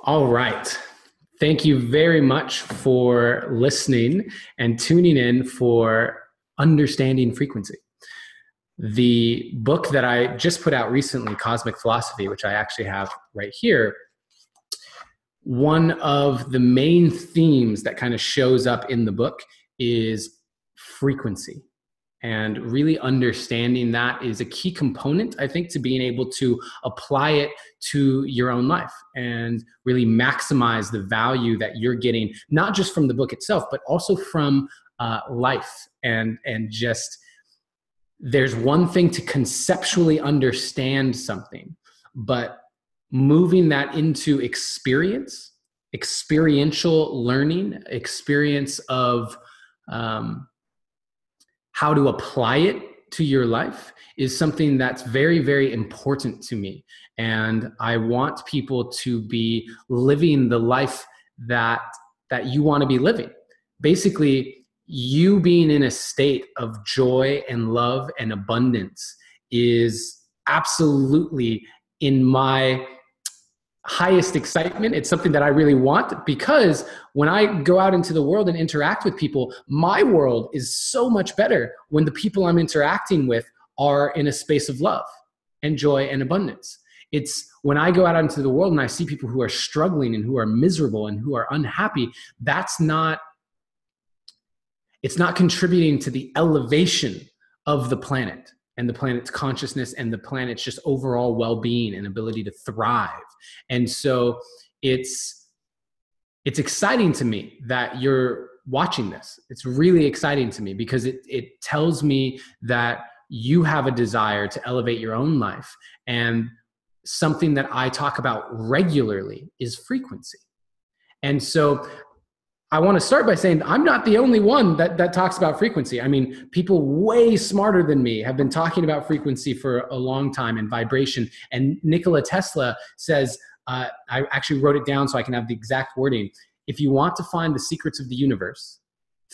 All right. Thank you very much for listening and tuning in for Understanding Frequency. The book that I just put out recently, Cosmic Philosophy, which I actually have right here, one of the main themes that kind of shows up in the book is frequency. And really understanding that is a key component, I think, to being able to apply it to your own life and really maximize the value that you're getting, not just from the book itself, but also from life. And just, there's one thing to conceptually understand something, but moving that into experience, experiential learning, experience of how to apply it to your life is something that's very, very important to me. And I want people to be living the life that you want to be living. Basically, you being in a state of joy and love and abundance is absolutely in my highest excitement. It's something that I really want, because when I go out into the world and interact with people, my world is so much better when the people I'm interacting with are in a space of love and joy and abundance. It's when I go out into the world and I see people who are struggling and who are miserable and who are unhappy, it's not contributing to the elevation of the planet and the planet's consciousness and the planet's just overall well-being and ability to thrive. And so it's exciting to me that you're watching this. It's really exciting to me because it tells me that you have a desire to elevate your own life. And something that I talk about regularly is frequency. And so I want to start by saying I'm not the only one that talks about frequency. I mean, people way smarter than me have been talking about frequency for a long time and vibration. And Nikola Tesla says, I actually wrote it down so I can have the exact wording. If you want to find the secrets of the universe,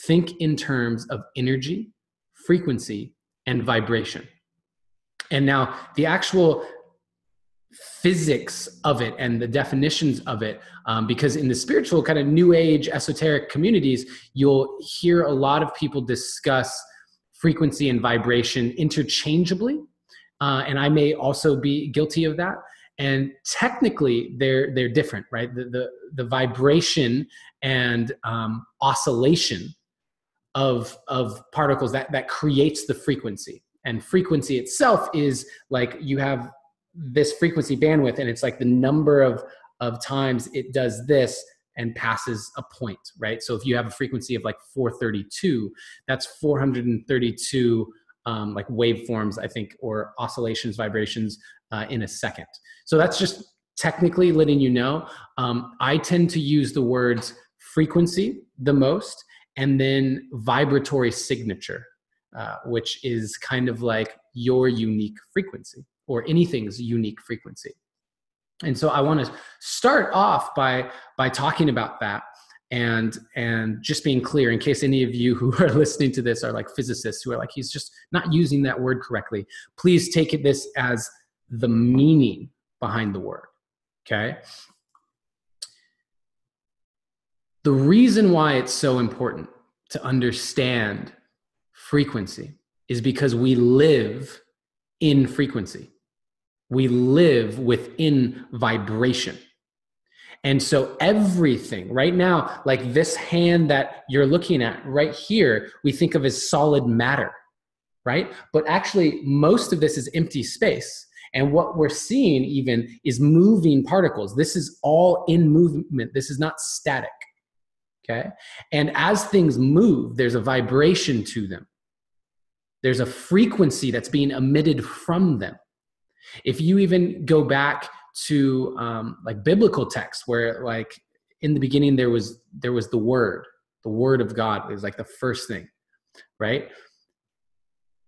think in terms of energy, frequency, and vibration. And now the actual physics of it and the definitions of it, because in the spiritual kind of new age esoteric communities, you'll hear a lot of people discuss frequency and vibration interchangeably, and I may also be guilty of that. And technically they're different, right? The vibration and oscillation of particles that creates the frequency. And frequency itself is like you have this frequency bandwidth, and it's like the number of times it does this and passes a point, right? So if you have a frequency of like 432, that's 432 like waveforms, I think, or oscillations, vibrations in a second. So that's just technically letting you know. I tend to use the words frequency the most, and then vibratory signature, which is kind of like your unique frequency, or anything's unique frequency. And so I want to start off by talking about that and just being clear, in case any of you who are listening to this are like physicists who are like, he's just not using that word correctly. Please take this as the meaning behind the word, okay? The reason why it's so important to understand frequency is because we live in frequency. We live within vibration. And so everything right now, like this hand that you're looking at right here, we think of as solid matter, right? But actually most of this is empty space. And what we're seeing even is moving particles. This is all in movement. This is not static, okay? And as things move, there's a vibration to them. There's a frequency that's being emitted from them. If you even go back to like biblical texts, where like in the beginning there was the word of God is like the first thing, right?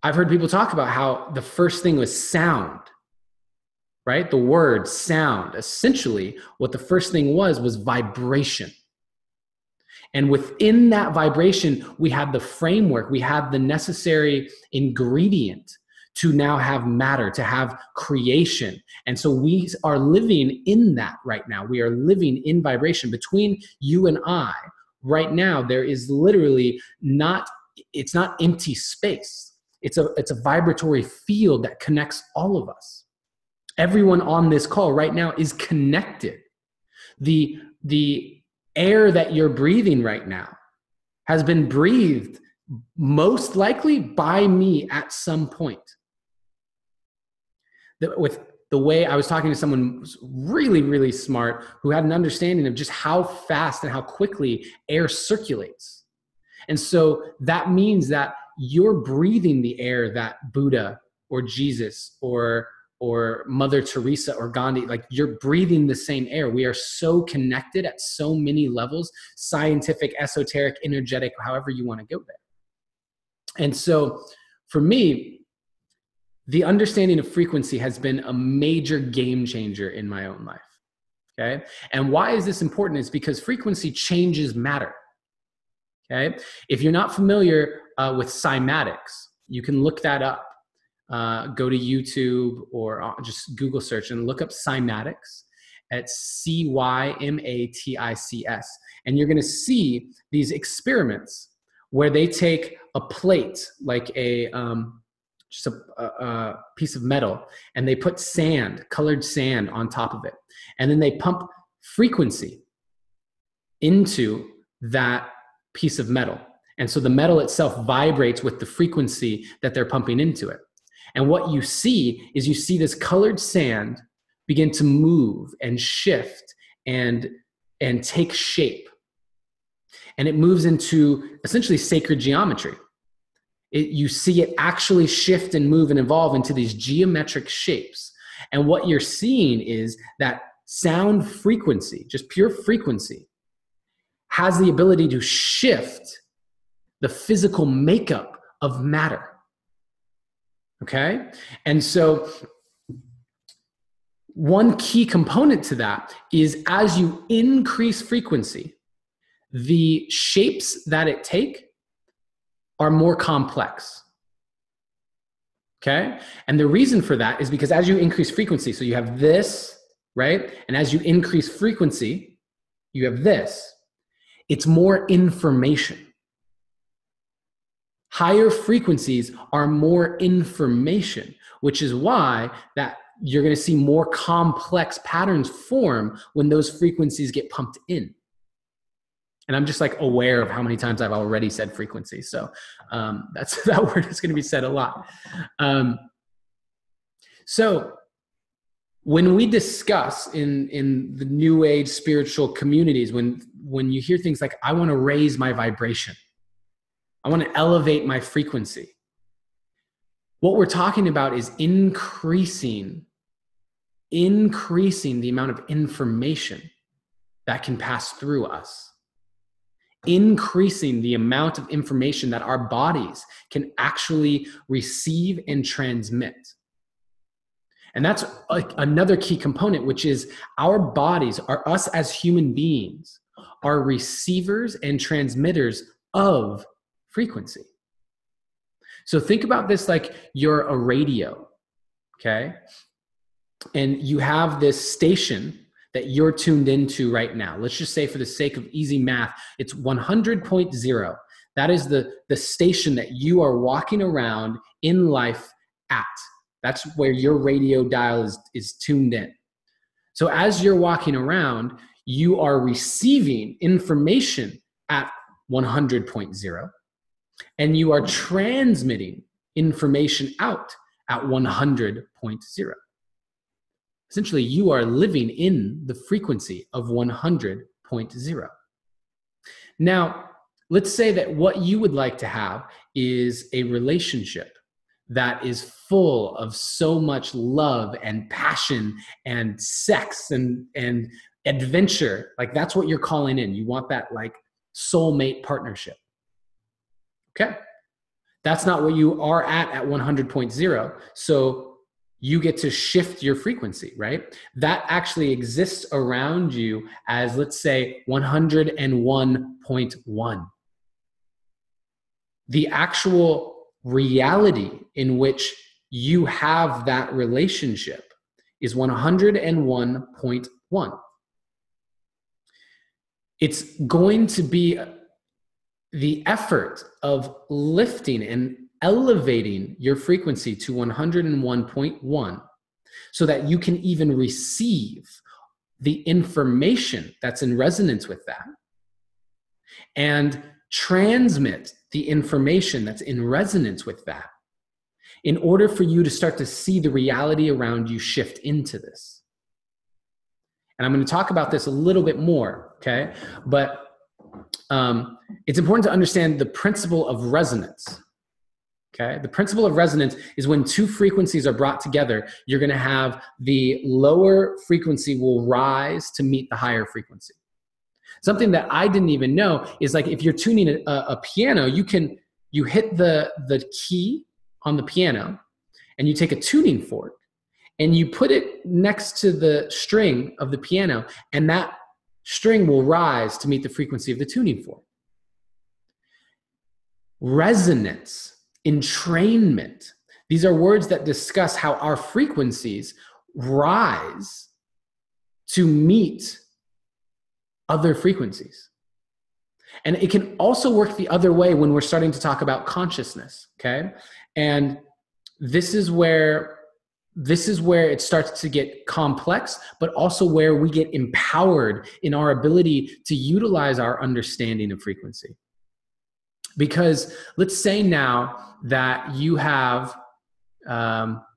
I've heard people talk about how the first thing was sound, right? The word sound, essentially what the first thing was vibration. And within that vibration, we have the framework, we have the necessary ingredient to now have matter, to have creation. And so we are living in that right now. We are living in vibration. Between you and I right now, there is literally it's not empty space. It's a vibratory field that connects all of us. Everyone on this call right now is connected. The air that you're breathing right now has been breathed most likely by me at some point. With the way I was talking to someone who's really, really smart, who had an understanding of just how fast and how quickly air circulates. And so that means that you're breathing the air that Buddha or Jesus or Mother Teresa or Gandhi, like you're breathing the same air. We are so connected at so many levels, scientific, esoteric, energetic, however you want to go there. And so for me, the understanding of frequency has been a major game changer in my own life. Okay. And why is this important? Is because frequency changes matter. Okay. If you're not familiar with cymatics, you can look that up. Go to YouTube or just Google search and look up cymatics at CYMATICS. And you're going to see these experiments where they take a plate, like just a piece of metal, and they put sand, colored sand on top of it. And then they pump frequency into that piece of metal. And so the metal itself vibrates with the frequency that they're pumping into it. And what you see is you see this colored sand begin to move and shift and take shape. And it moves into essentially sacred geometry. You see it actually shift and move and evolve into these geometric shapes. And what you're seeing is that sound frequency, just pure frequency, has the ability to shift the physical makeup of matter. Okay? And so one key component to that is as you increase frequency, the shapes that it take are more complex. Okay? And the reason for that is because as you increase frequency, so you have this, right? And as you increase frequency, you have this. It's more information. Higher frequencies are more information, which is why that you're going to see more complex patterns form when those frequencies get pumped in. And I'm just like aware of how many times I've already said frequency. So that word is going to be said a lot. So when we discuss in the new age spiritual communities, when you hear things like, I want to raise my vibration, I want to elevate my frequency, what we're talking about is increasing the amount of information that can pass through us. Increasing the amount of information that our bodies can actually receive and transmit. And that's another key component, which is our bodies, us as human beings, are receivers and transmitters of frequency. So think about this like you're a radio, okay? And you have this station that you're tuned into right now. Let's just say for the sake of easy math, it's 100.0. That is the station that you are walking around in life at. That's where your radio dial is tuned in. So as you're walking around, you are receiving information at 100.0, and you are transmitting information out at 100.0. Essentially, you are living in the frequency of 100.0. Now, let's say that what you would like to have is a relationship that is full of so much love and passion and sex and adventure. Like that's what you're calling in. You want that like soulmate partnership. Okay. That's not what you are at 100.0. So you get to shift your frequency, right? That actually exists around you as, let's say, 101.1. The actual reality in which you have that relationship is 101.1. It's going to be the effort of lifting and elevating your frequency to 101.1 so that you can even receive the information that's in resonance with that and transmit the information that's in resonance with that in order for you to start to see the reality around you shift into this. And I'm going to talk about this a little bit more, okay? But it's important to understand the principle of resonance, okay? The principle of resonance is when two frequencies are brought together, you're going to have the lower frequency will rise to meet the higher frequency. Something that I didn't even know is like if you're tuning a piano, you hit the key on the piano and you take a tuning fork and you put it next to the string of the piano, and that string will rise to meet the frequency of the tuning fork. Resonance, entrainment, these are words that discuss how our frequencies rise to meet other frequencies. And it can also work the other way when we're starting to talk about consciousness, okay? And this is where it starts to get complex, but also where we get empowered in our ability to utilize our understanding of frequency. Because let's say now that you have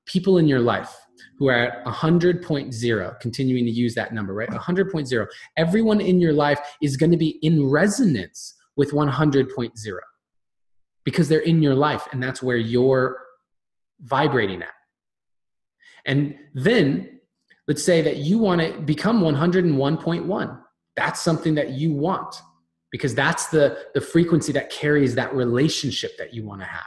people in your life who are at 100.0, continuing to use that number, right? 100.0. Everyone in your life is going to be in resonance with 100.0 because they're in your life and that's where you're vibrating at. And then let's say that you want to become 101.1. That's something that you want because that's the frequency that carries that relationship that you want to have.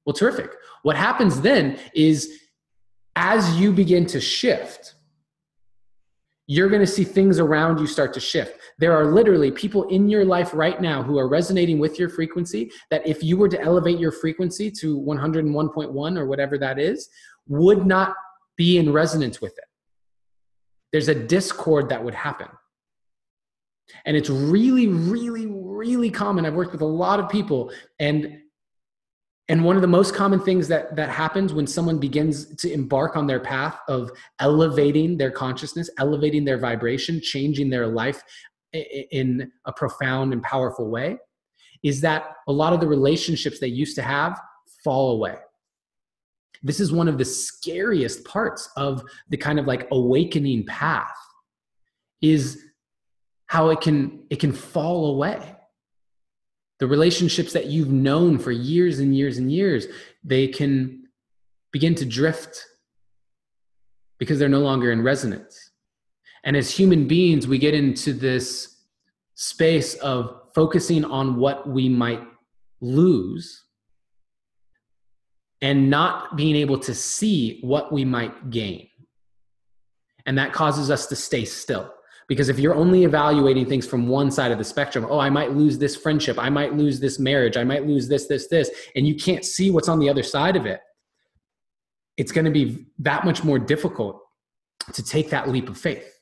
Well, terrific. What happens then is as you begin to shift, you're going to see things around you start to shift. There are literally people in your life right now who are resonating with your frequency that if you were to elevate your frequency to 101.1 or whatever that is, would not be in resonance with it. There's a discord that would happen. And it's really, really, really common. I've worked with a lot of people, and one of the most common things that happens when someone begins to embark on their path of elevating their consciousness, elevating their vibration, changing their life in a profound and powerful way, is that a lot of the relationships they used to have fall away. This is one of the scariest parts of the kind of like awakening path, is how it can fall away. The relationships that you've known for years and years and years, they can begin to drift because they're no longer in resonance. And as human beings, we get into this space of focusing on what we might lose and not being able to see what we might gain. And that causes us to stay still. Because if you're only evaluating things from one side of the spectrum, oh, I might lose this friendship, I might lose this marriage, I might lose this, and you can't see what's on the other side of it, it's going to be that much more difficult to take that leap of faith.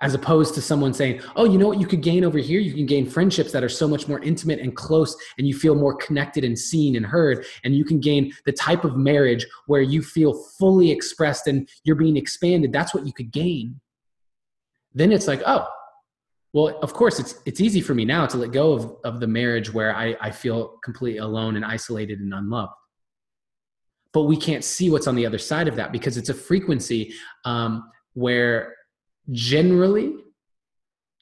As opposed to someone saying, oh, you know what you could gain over here? You can gain friendships that are so much more intimate and close, and you feel more connected and seen and heard. And you can gain the type of marriage where you feel fully expressed and you're being expanded. That's what you could gain. Then it's like, oh, well, of course, it's easy for me now to let go of the marriage where I feel completely alone and isolated and unloved. But we can't see what's on the other side of that because it's a frequency where generally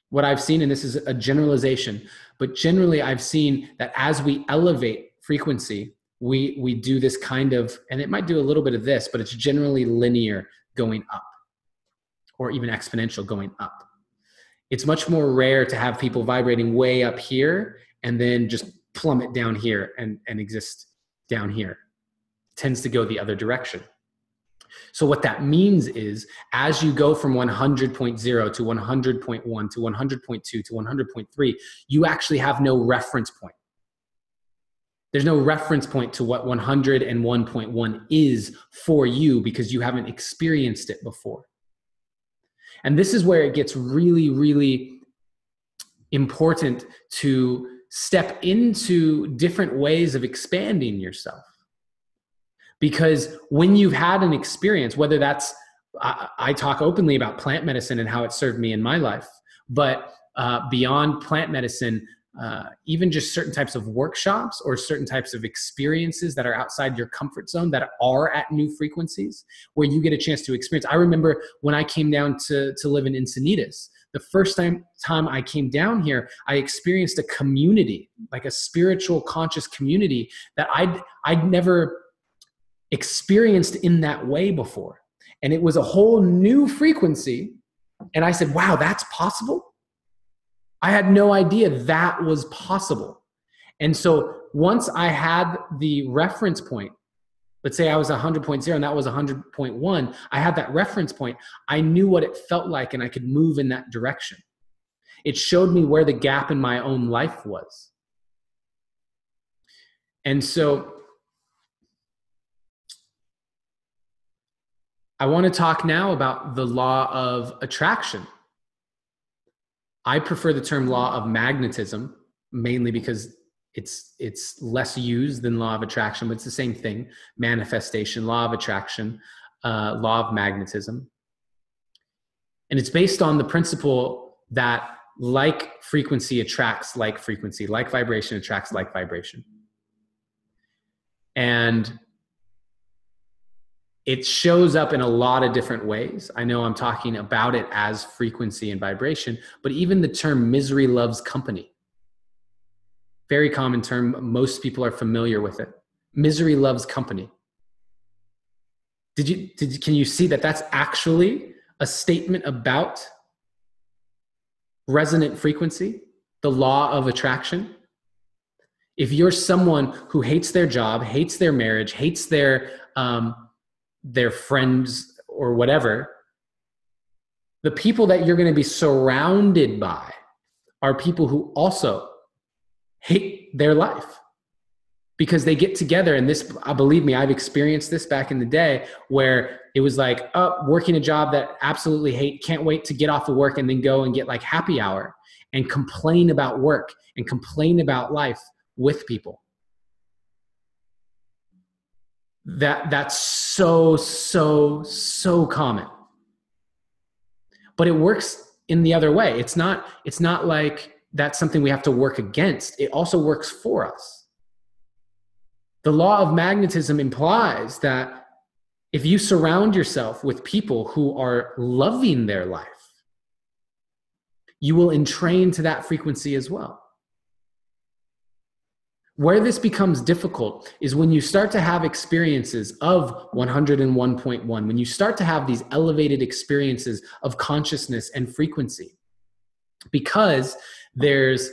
what I've seen, and this is a generalization, but generally I've seen that as we elevate frequency, we do this kind of, and it might do a little bit of this, but it's generally linear going up, or even exponential going up. It's much more rare to have people vibrating way up here and then just plummet down here and exist down here. It tends to go the other direction. So what that means is as you go from 100.0 to 100.1 to 100.2 to 100.3, you actually have no reference point. There's no reference point to what 101.1 is for you because you haven't experienced it before. And this is where it gets really, really important to step into different ways of expanding yourself. Because when you've had an experience, whether that's, I talk openly about plant medicine and how it served me in my life, but beyond plant medicine, even just certain types of workshops or certain types of experiences that are outside your comfort zone that are at new frequencies where you get a chance to experience. I remember when I came down to live in Encinitas, the first time I came down here, I experienced a community, like a spiritual conscious community that I'd never experienced in that way before. And it was a whole new frequency. And I said, wow, that's possible? I had no idea that was possible. And so once I had the reference point, let's say I was 100.0 and that was 100.1, I had that reference point. I knew what it felt like and I could move in that direction. It showed me where the gap in my own life was. And so I want to talk now about the law of attraction. I prefer the term law of magnetism, mainly because it's less used than law of attraction, but it's the same thing. Manifestation, law of attraction, law of magnetism. And it's based on the principle that like frequency attracts like frequency, like vibration attracts like vibration. And it shows up in a lot of different ways. I know I'm talking about it as frequency and vibration, but even the term misery loves company. Very common term. Most people are familiar with it. Misery loves company. Can you see that that's actually a statement about resonant frequency, the law of attraction? If you're someone who hates their job, hates their marriage, hates their friends or whatever, the people that you're going to be surrounded by are people who also hate their life because they get together. And this, believe me, I've experienced this back in the day where it was like, working a job that absolutely hate, can't wait to get off of work and then go and get like happy hour and complain about work and complain about life with people. That's so common. But it works in the other way. It's not like that's something we have to work against. It also works for us. The law of magnetism implies that if you surround yourself with people who are loving their life, you will entrain to that frequency as well. Where this becomes difficult is when you start to have experiences of 101.1, when you start to have these elevated experiences of consciousness and frequency, because there's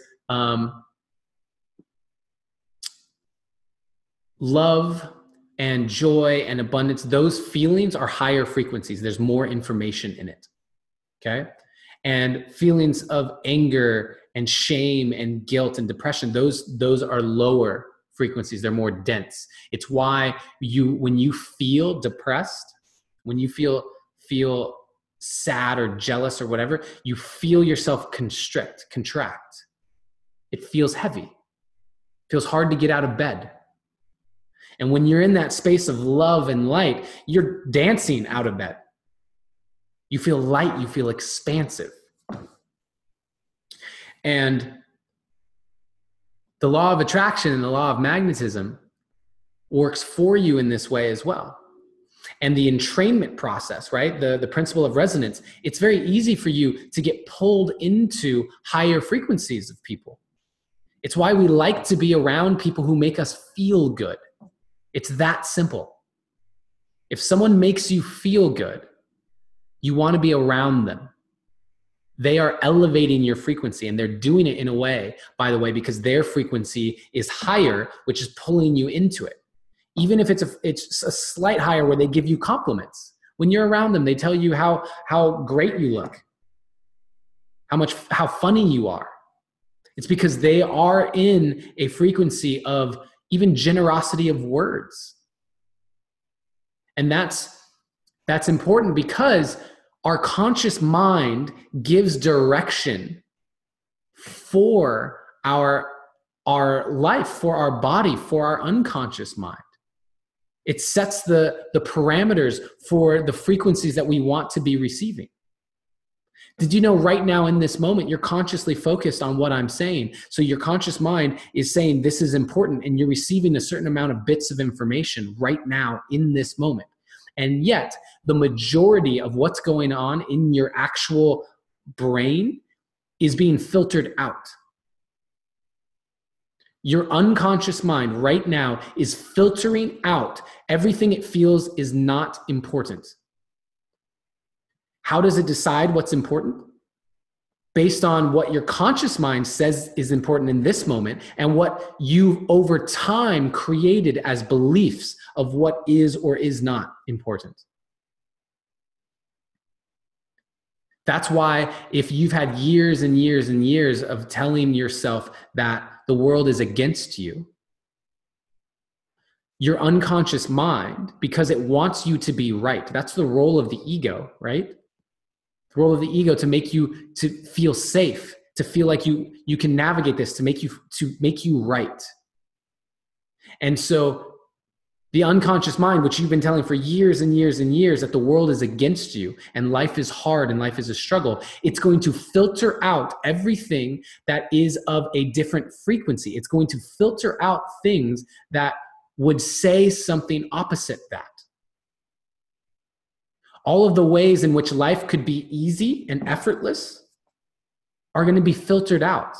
love and joy and abundance. Those feelings are higher frequencies. There's more information in it, okay? And feelings of anger and shame and guilt and depression, those are lower frequencies. They're more dense. It's why when you feel depressed, when you feel sad or jealous or whatever, you feel yourself contract. It feels heavy. It feels hard to get out of bed. And when you're in that space of love and light, you're dancing out of bed. You feel light, you feel expansive. And the law of attraction and the law of magnetism works for you in this way as well. And the entrainment process, right? The principle of resonance, it's very easy for you to get pulled into higher frequencies of people. It's why we like to be around people who make us feel good. It's that simple. If someone makes you feel good, you want to be around them. They are elevating your frequency, and they're doing it in a way, by the way, because their frequency is higher, which is pulling you into it. Even if it's a slight higher where they give you compliments. When you're around them, they tell you how great you look, how funny you are. It's because they are in a frequency of even generosity of words. And that's important because our conscious mind gives direction for our life, for our body, for our unconscious mind. It sets the parameters for the frequencies that we want to be receiving. Did you know right now in this moment, you're consciously focused on what I'm saying? So your conscious mind is saying this is important, and you're receiving a certain amount of bits of information right now in this moment. And yet the majority of what's going on in your actual brain is being filtered out. Your unconscious mind right now is filtering out everything it feels is not important. How does it decide what's important? Based on what your conscious mind says is important in this moment and what you've over time created as beliefs of what is or is not important. That's why if you've had years and years and years of telling yourself that the world is against you, your unconscious mind, because it wants you to be right, that's the role of the ego, right? The role of the ego to make you to feel safe, to feel like you can navigate this, to make you right. And so the unconscious mind, which you've been telling for years and years and years that the world is against you and life is hard and life is a struggle, it's going to filter out everything that is of a different frequency. It's going to filter out things that would say something opposite that. All of the ways in which life could be easy and effortless are going to be filtered out.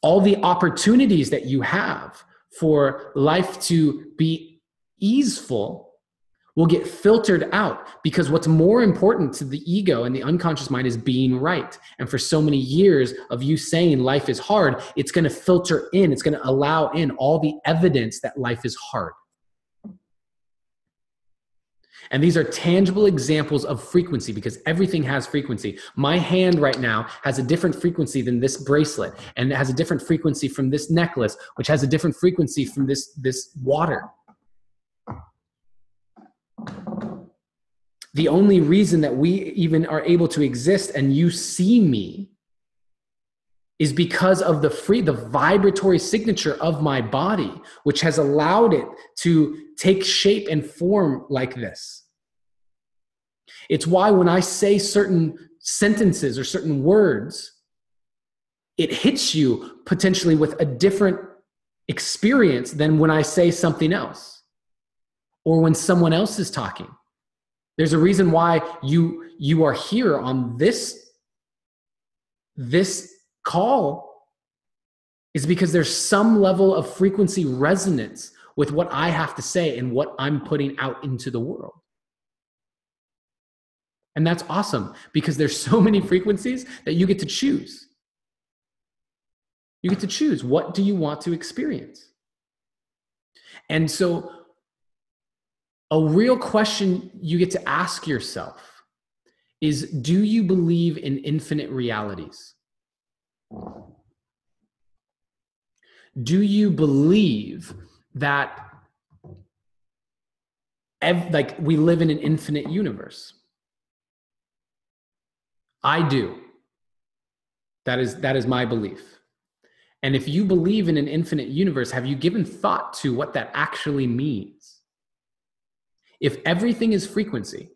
All the opportunities that you have for life to be easeful will get filtered out, because what's more important to the ego and the unconscious mind is being right. And for so many years of you saying life is hard, it's going to filter in, it's going to allow in all the evidence that life is hard. And these are tangible examples of frequency, because everything has frequency. My hand right now has a different frequency than this bracelet, and it has a different frequency from this necklace, which has a different frequency from this water. The only reason that we even are able to exist and you see me is because of the vibratory signature of my body, which has allowed it to take shape and form like this. It's why when I say certain sentences or certain words, it hits you potentially with a different experience than when I say something else or when someone else is talking. There's a reason why you are here on this call, is because there's some level of frequency resonance with what I have to say and what I'm putting out into the world. And that's awesome, because there's so many frequencies that you get to choose. You get to choose, what do you want to experience? And so a real question you get to ask yourself is, do you believe in infinite realities? Do you believe that we live in an infinite universe? I do. That is my belief. And if you believe in an infinite universe, have you given thought to what that actually means? If everything is frequency,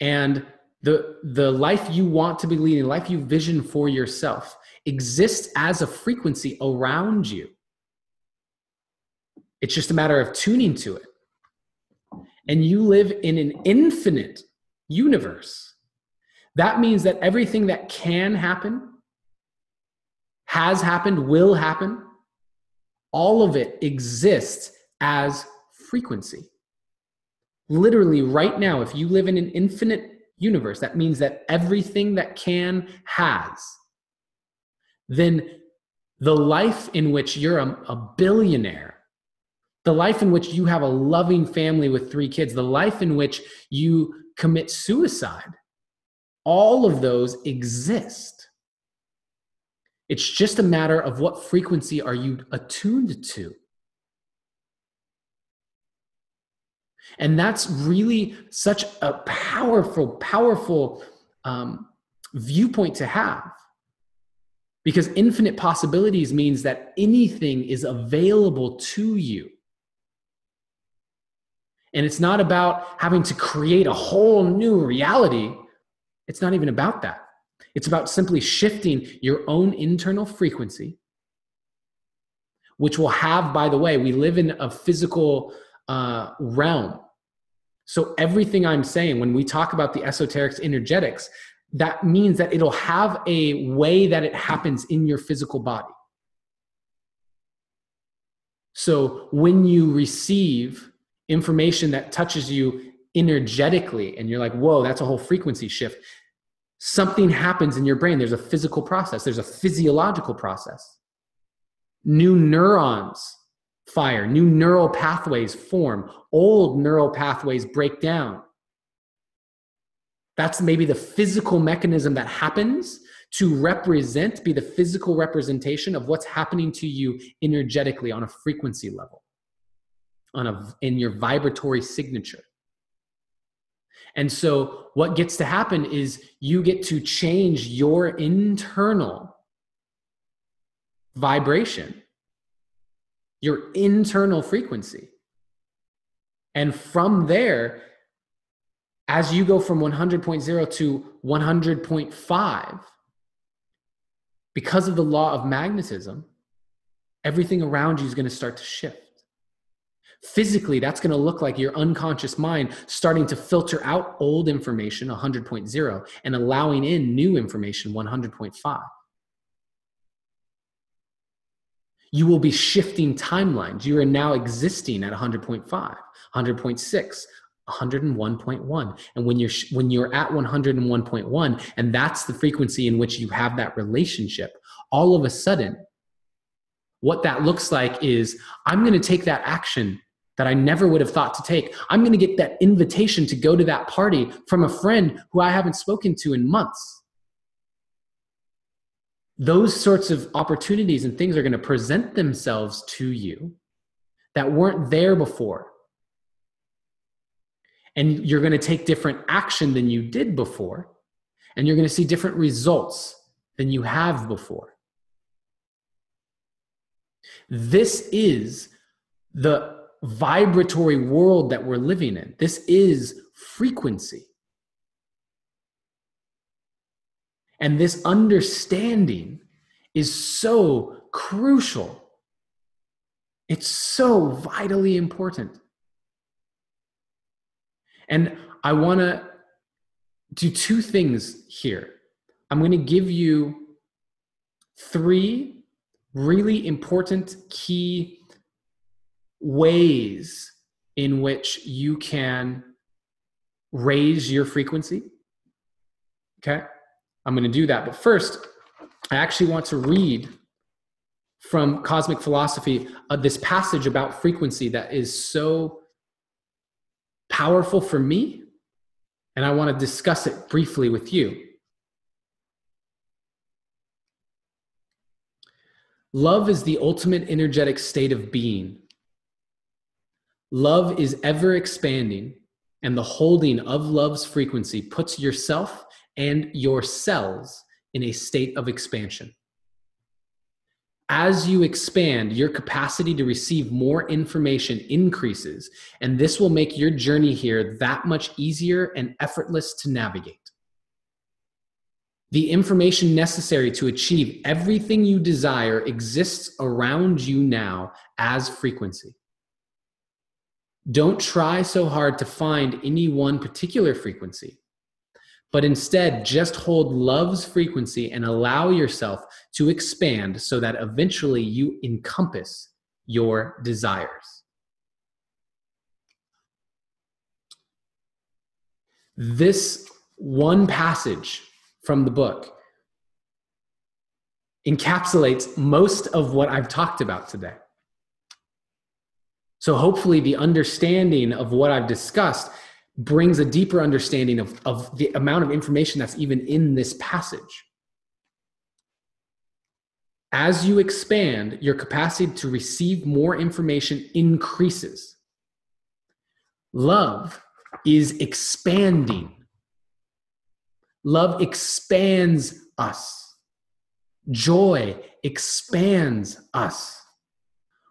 and the life you want to be leading, life you vision for yourself, exists as a frequency around you, it's just a matter of tuning to it. And you live in an infinite universe. That means that everything that can happen, has happened, will happen, all of it exists as frequency. Literally right now, if you live in an infinite universe, that means that everything that can has. Then the life in which you're a billionaire, the life in which you have a loving family with 3 kids, the life in which you commit suicide, all of those exist. It's just a matter of what frequency are you attuned to. And that's really such a powerful viewpoint to have. Because infinite possibilities means that anything is available to you. And it's not about having to create a whole new reality. It's not even about that. It's about simply shifting your own internal frequency, which will have, by the way, we live in a physical realm. So everything I'm saying, when we talk about the esoterics, energetics, that means that it'll have a way that it happens in your physical body. So when you receive information that touches you energetically and you're like, whoa, that's a whole frequency shift, something happens in your brain. There's a physical process. There's a physiological process. New neurons fire, new neural pathways form, old neural pathways break down. That's maybe the physical mechanism that happens to be the physical representation of what's happening to you energetically on a frequency level, in your vibratory signature. And so what gets to happen is you get to change your internal vibration, your internal frequency. And from there, as you go from 100.0 to 100.5, because of the law of magnetism, everything around you is going to start to shift. Physically, that's going to look like your unconscious mind starting to filter out old information, 100.0, and allowing in new information, 100.5. You will be shifting timelines. You are now existing at 100.5, 100.6, 101.1. And when you're at 101.1, and that's the frequency in which you have that relationship, all of a sudden, what that looks like is, I'm going to take that action that I never would have thought to take. I'm going to get that invitation to go to that party from a friend who I haven't spoken to in months. Those sorts of opportunities and things are going to present themselves to you that weren't there before. And you're going to take different action than you did before. And you're going to see different results than you have before. This is the vibratory world that we're living in. This is frequency. And this understanding is so crucial. It's so vitally important. And I want to do two things here. I'm going to give you 3 really important key ways in which you can raise your frequency. Okay? I'm going to do that. But first, I actually want to read from Cosmic Philosophy this passage about frequency that is so powerful for me, and I want to discuss it briefly with you. Love is the ultimate energetic state of being. Love is ever expanding, and the holding of love's frequency puts yourself and your cells in a state of expansion. As you expand, your capacity to receive more information increases, and this will make your journey here that much easier and effortless to navigate. The information necessary to achieve everything you desire exists around you now as frequency. Don't try so hard to find any one particular frequency, but instead just hold love's frequency and allow yourself to expand so that eventually you encompass your desires. This one passage from the book encapsulates most of what I've talked about today. So hopefully the understanding of what I've discussed brings a deeper understanding of the amount of information that's even in this passage. As you expand, your capacity to receive more information increases. Love is expanding. Love expands us. Joy expands us.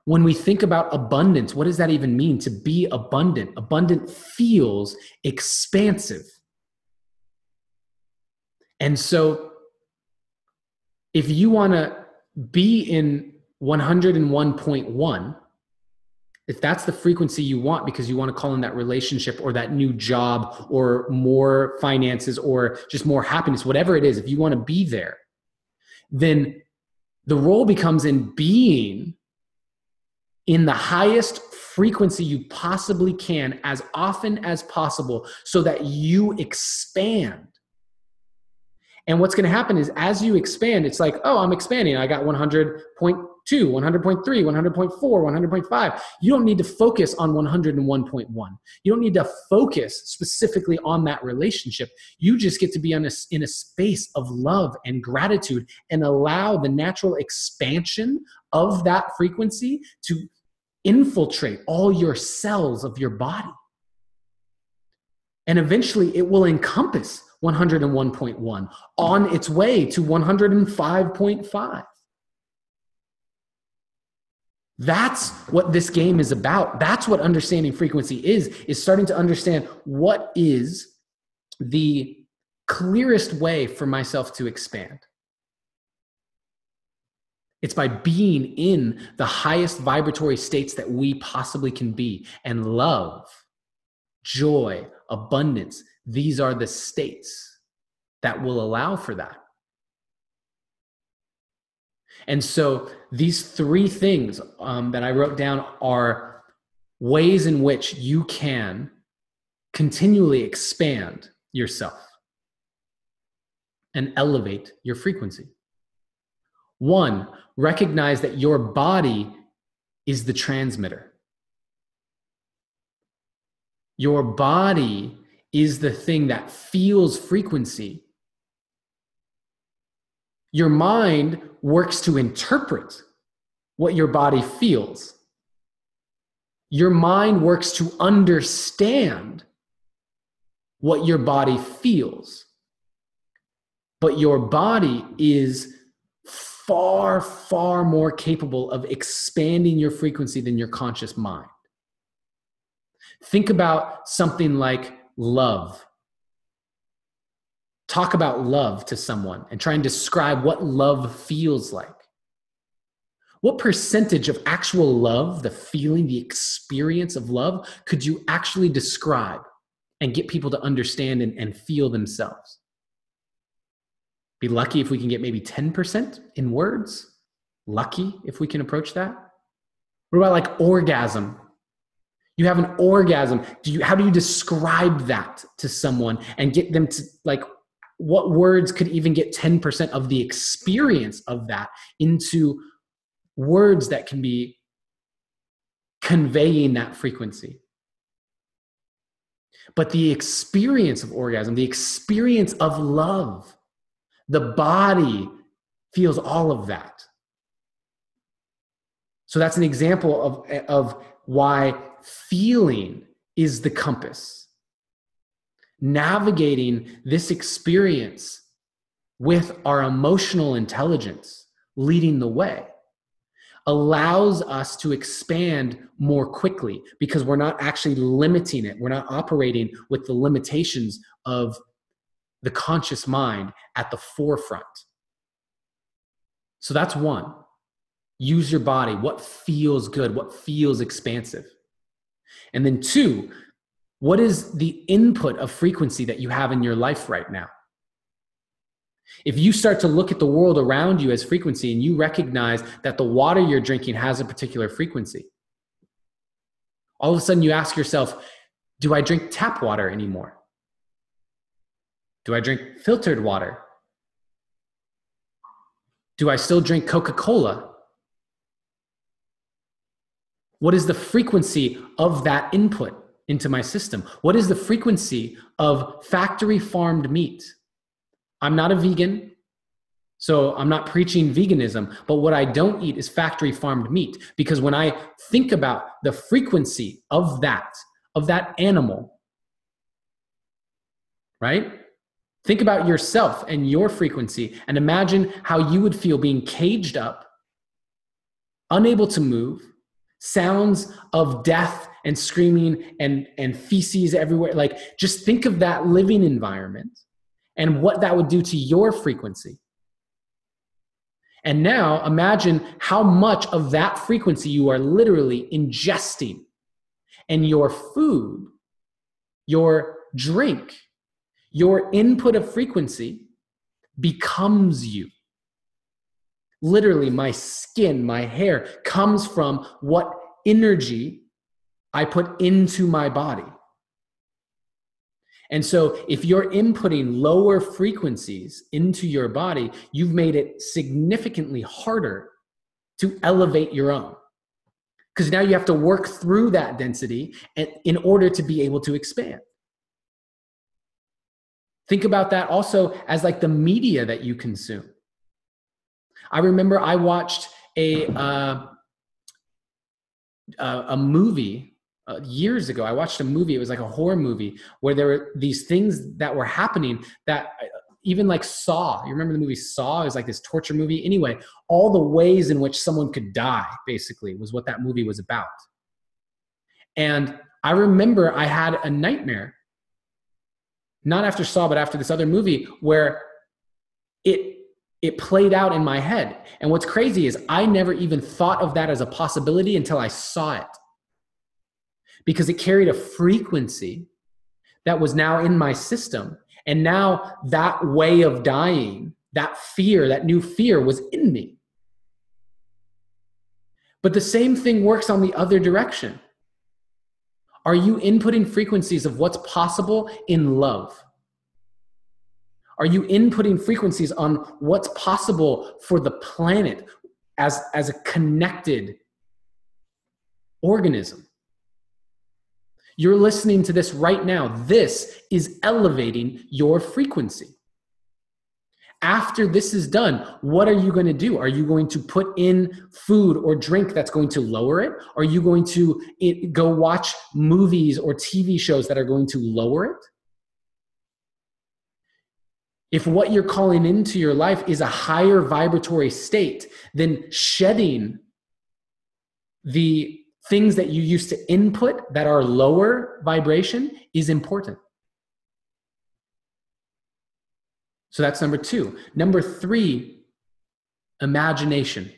When we think about abundance, what does that even mean? To be abundant. Abundant feels expansive. And so if you want to be in 101.1, if that's the frequency you want because you want to call in that relationship or that new job or more finances or just more happiness, whatever it is, if you want to be there, then the role becomes in being in the highest frequency you possibly can as often as possible so that you expand. And what's going to happen is as you expand, it's like, oh, I'm expanding. I got 100.2, 100.3, 100.4, 100.5. You don't need to focus on 101.1. You don't need to focus specifically on that relationship. You just get to be in a space of love and gratitude and allow the natural expansion of that frequency to infiltrate all your cells of your body. And eventually it will encompass 101.1 on its way to 105.5. That's what this game is about. That's what understanding frequency is starting to understand what is the clearest way for myself to expand. It's by being in the highest vibratory states that we possibly can be. And love, joy, abundance, these are the states that will allow for that. And so these three things that I wrote down are ways in which you can continually expand yourself and elevate your frequency. One, recognize that your body is the transmitter. Your body is the thing that feels frequency. Your mind works to interpret what your body feels. Your mind works to understand what your body feels. But your body is far, far more capable of expanding your frequency than your conscious mind. Think about something like love. Talk about love to someone and try and describe what love feels like. What percentage of actual love, the feeling, the experience of love, could you actually describe and get people to understand and feel themselves? Be lucky if we can get maybe 10% in words. Lucky if we can approach that. What about like orgasm? You have an orgasm. How do you describe that to someone and get them to, like, what words could even get 10% of the experience of that into words that can be conveying that frequency? But the experience of orgasm, the experience of love, the body feels all of that. So that's an example of why feeling is the compass. Navigating this experience with our emotional intelligence leading the way allows us to expand more quickly because we're not actually limiting it. We're not operating with the limitations of the conscious mind at the forefront. So that's one. Use your body. What feels good? What feels expansive? And then two, what is the input of frequency that you have in your life right now? If you start to look at the world around you as frequency and you recognize that the water you're drinking has a particular frequency, all of a sudden you ask yourself, do I drink tap water anymore? Do I drink filtered water? Do I still drink Coca-Cola? What is the frequency of that input into my system? What is the frequency of factory farmed meat? I'm not a vegan. So I'm not preaching veganism, but what I don't eat is factory farmed meat, because when I think about the frequency of that animal, right? Think about yourself and your frequency and imagine how you would feel being caged up, unable to move, sounds of death and screaming and feces everywhere. Like, just think of that living environment and what that would do to your frequency. And now imagine how much of that frequency you are literally ingesting, and your food, your drink, your input of frequency becomes you. Literally, my skin, my hair comes from what energy I put into my body. And so if you're inputting lower frequencies into your body, you've made it significantly harder to elevate your own. Because now you have to work through that density in order to be able to expand. Think about that also as like the media that you consume. I remember I watched a movie years ago. I watched a movie. It was like a horror movie where there were these things that were happening that even like Saw. You remember the movie Saw? It was like this torture movie. Anyway, all the ways in which someone could die basically was what that movie was about. And I remember I had a nightmare, not after Saw, but after this other movie, where it played out in my head. And what's crazy is I never even thought of that as a possibility until I saw it. Because it carried a frequency that was now in my system. And now that way of dying, that fear, that new fear was in me. But the same thing works on the other direction. Are you inputting frequencies of what's possible in love? Are you inputting frequencies on what's possible for the planet as a connected organism? You're listening to this right now. This is elevating your frequency. After this is done, what are you going to do? Are you going to put in food or drink that's going to lower it? Are you going to go watch movies or TV shows that are going to lower it? If what you're calling into your life is a higher vibratory state, then shedding the things that you used to input that are lower vibration is important. So that's number 2. Number 3, imagination.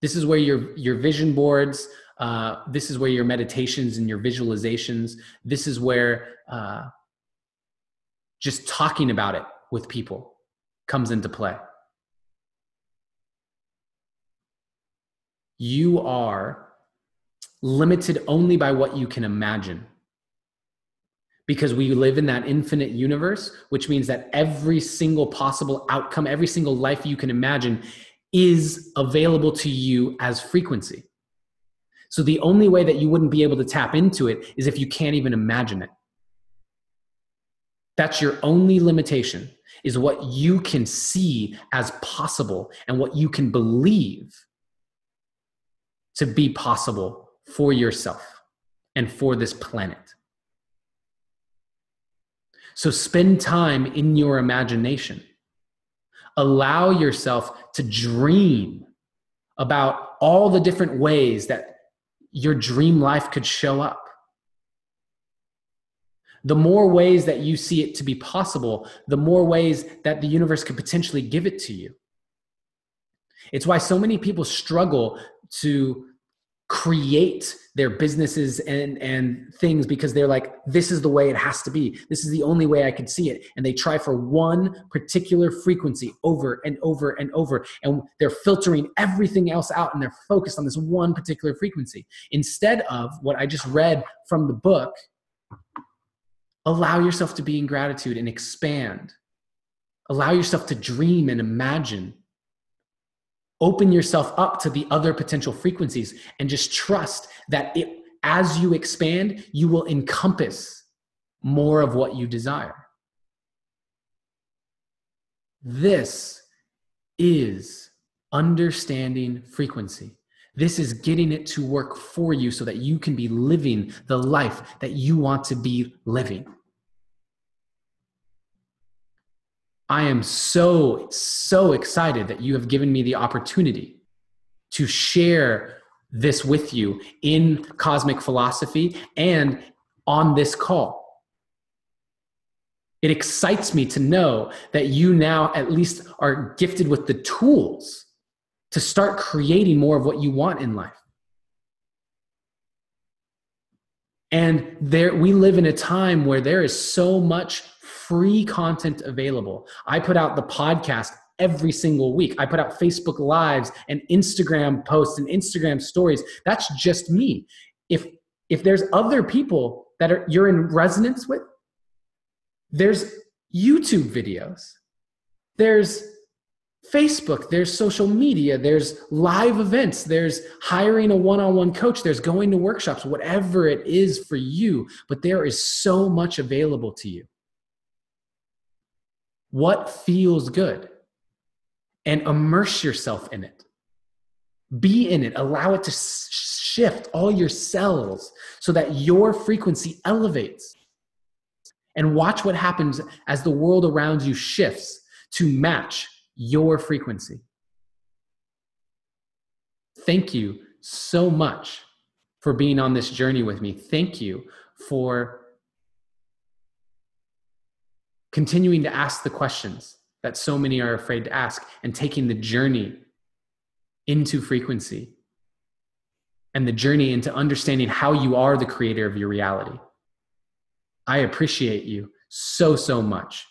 This is where your vision boards, this is where your meditations and your visualizations, this is where just talking about it with people comes into play. You are limited only by what you can imagine. Because we live in that infinite universe, which means that every single possible outcome, every single life you can imagine is available to you as frequency. So the only way that you wouldn't be able to tap into it is if you can't even imagine it. That's your only limitation, is what you can see as possible and what you can believe to be possible for yourself and for this planet. So spend time in your imagination. Allow yourself to dream about all the different ways that your dream life could show up. The more ways that you see it to be possible, the more ways that the universe could potentially give it to you. It's why so many people struggle to create their businesses and things, because they're like, this is the way it has to be. This is the only way I could see it. And they try for one particular frequency over and over and over. And they're filtering everything else out and they're focused on this one particular frequency. Instead of what I just read from the book, allow yourself to be in gratitude and expand. Allow yourself to dream and imagine. Open yourself up to the other potential frequencies and just trust that as you expand, you will encompass more of what you desire. This is understanding frequency. This is getting it to work for you so that you can be living the life that you want to be living. I am so excited that you have given me the opportunity to share this with you in Cosmic Philosophy and on this call. It excites me to know that you now at least are gifted with the tools to start creating more of what you want in life. And we live in a time where there is so much free content available. I put out the podcast every single week. I put out Facebook Lives and Instagram posts and Instagram stories. That's just me. If there's other people that you're in resonance with, there's YouTube videos, there's Facebook, there's social media, there's live events, there's hiring a one-on-one coach, there's going to workshops, whatever it is for you, but there is so much available to you. What feels good? And immerse yourself in it. Be in it. Allow it to shift all your cells so that your frequency elevates. And watch what happens as the world around you shifts to match your frequency. Thank you so much for being on this journey with me. Thank you for continuing to ask the questions that so many are afraid to ask and taking the journey into frequency and the journey into understanding how you are the creator of your reality. I appreciate you so much.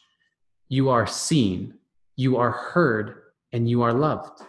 You are seen, you are heard, and you are loved.